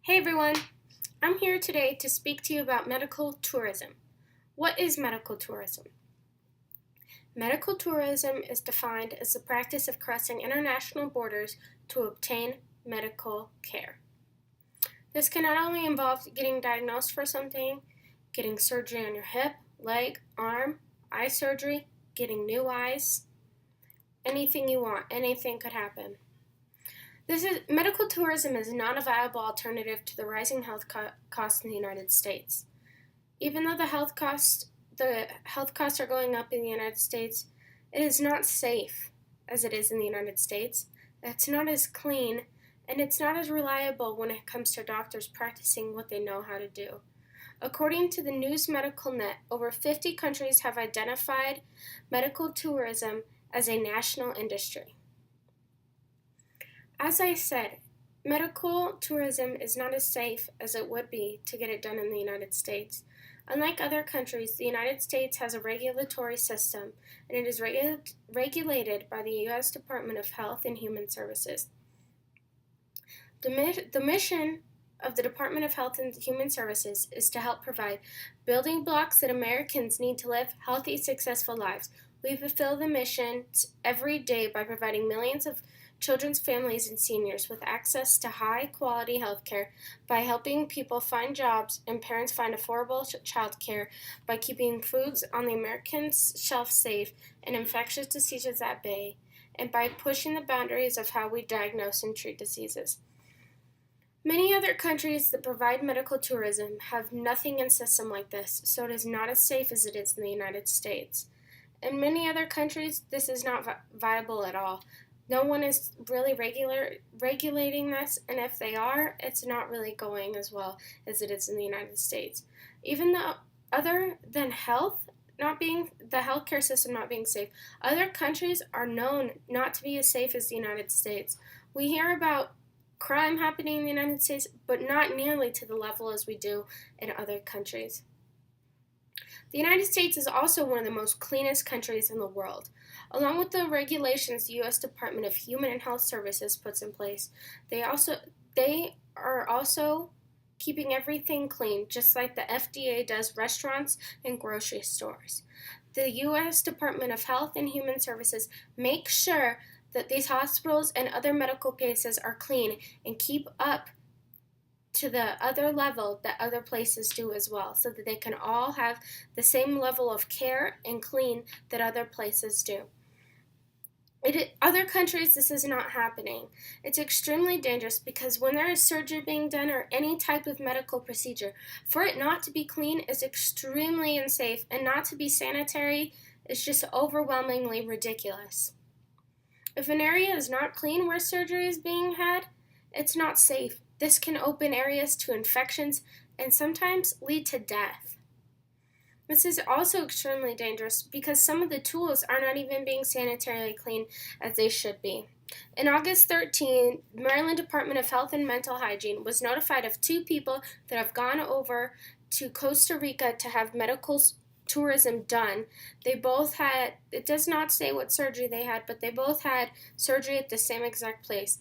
Hey everyone, I'm here today to speak to you about medical tourism. What is medical tourism? Medical tourism is defined as the practice of crossing international borders to obtain medical care. This can not only involve getting diagnosed for something, getting surgery on your hip, leg, arm, eye surgery, getting new eyes, anything you want, anything could happen. Medical tourism is not a viable alternative to the rising health costs in the United States. Even though the health costs are going up in the United States, it is not safe as it is in the United States. It's not as clean, and it's not as reliable when it comes to doctors practicing what they know how to do. According to the News Medical Net, over 50 countries have identified medical tourism as a national industry. As I said, medical tourism is not as safe as it would be to get it done in the United States. Unlike other countries, the United States has a regulatory system, and it is regulated by the U.S. Department of Health and Human Services. The mission of the Department of Health and Human Services is to help provide building blocks that Americans need to live healthy, successful lives. We fulfill the missions every day by providing millions of children's families and seniors with access to high-quality health care, by helping people find jobs and parents find affordable child care, by keeping foods on the American shelf safe and infectious diseases at bay, and by pushing the boundaries of how we diagnose and treat diseases. Many other countries that provide medical tourism have nothing in system like this, so it is not as safe as it is in the United States. In many other countries, this is not viable at all. No one is really regulating this, and if they are, it's not really going as well as it is in the United States. Even though, other than the healthcare system not being safe, other countries are known not to be as safe as the United States. We hear about crime happening in the United States, but not nearly to the level as we do in other countries. The United States is also one of the most cleanest countries in the world. Along with the regulations the U.S. Department of Human and Health Services puts in place, they are also keeping everything clean, just like the FDA does restaurants and grocery stores. The U.S. Department of Health and Human Services makes sure that these hospitals and other medical places are clean and keep up to the other level that other places do as well, so that they can all have the same level of care and clean that other places do. Other countries, this is not happening. It's extremely dangerous because when there is surgery being done or any type of medical procedure, for it not to be clean is extremely unsafe, and not to be sanitary is just overwhelmingly ridiculous. If an area is not clean where surgery is being had, it's not safe. This can open areas to infections and sometimes lead to death. This is also extremely dangerous because some of the tools are not even being sanitarily clean as they should be. In August 13, Maryland Department of Health and Mental Hygiene was notified of 2 people that have gone over to Costa Rica to have medical tourism done. They both had, it does not say what surgery they had, but they both had surgery at the same exact place.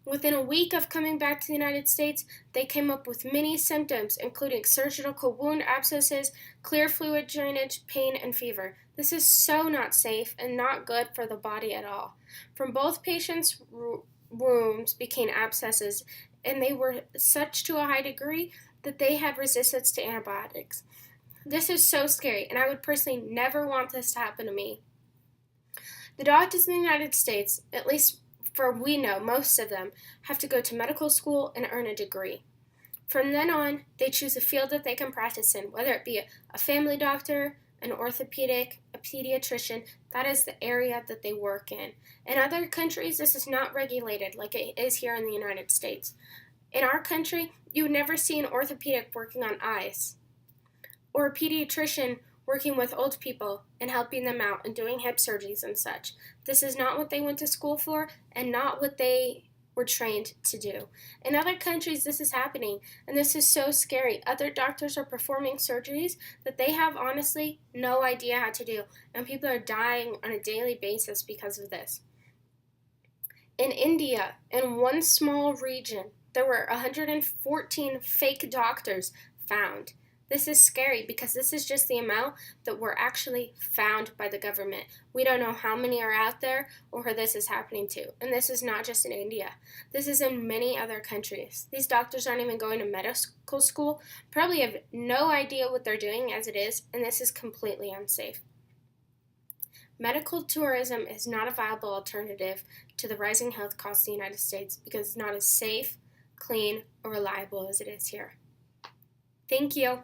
Within a week of coming back to the United States, they came up with many symptoms, including surgical wound abscesses, clear fluid drainage, pain, and fever. This is so not safe and not good for the body at all. From both patients' wounds became abscesses, and they were such to a high degree that they had resistance to antibiotics. This is so scary, and I would personally never want this to happen to me. The doctors in the United States, at least for we know most of them, have to go to medical school and earn a degree. From then on, they choose a field that they can practice in, whether it be a family doctor, an orthopedic, a pediatrician. That is the area that they work in. In other countries, this is not regulated like it is here in the United States. In our country, you would never see an orthopedic working on eyes, or a pediatrician working with old people and helping them out and doing hip surgeries and such. This is not what they went to school for and not what they were trained to do. In other countries, this is happening, and this is so scary. Other doctors are performing surgeries that they have honestly no idea how to do, and people are dying on a daily basis because of this. In India, in one small region, there were 114 fake doctors found. This is scary because this is just the amount that were actually found by the government. We don't know how many are out there or who this is happening to. And this is not just in India. This is in many other countries. These doctors aren't even going to medical school, probably have no idea what they're doing as it is, and this is completely unsafe. Medical tourism is not a viable alternative to the rising health costs in the United States because it's not as safe, clean, or reliable as it is here. Thank you.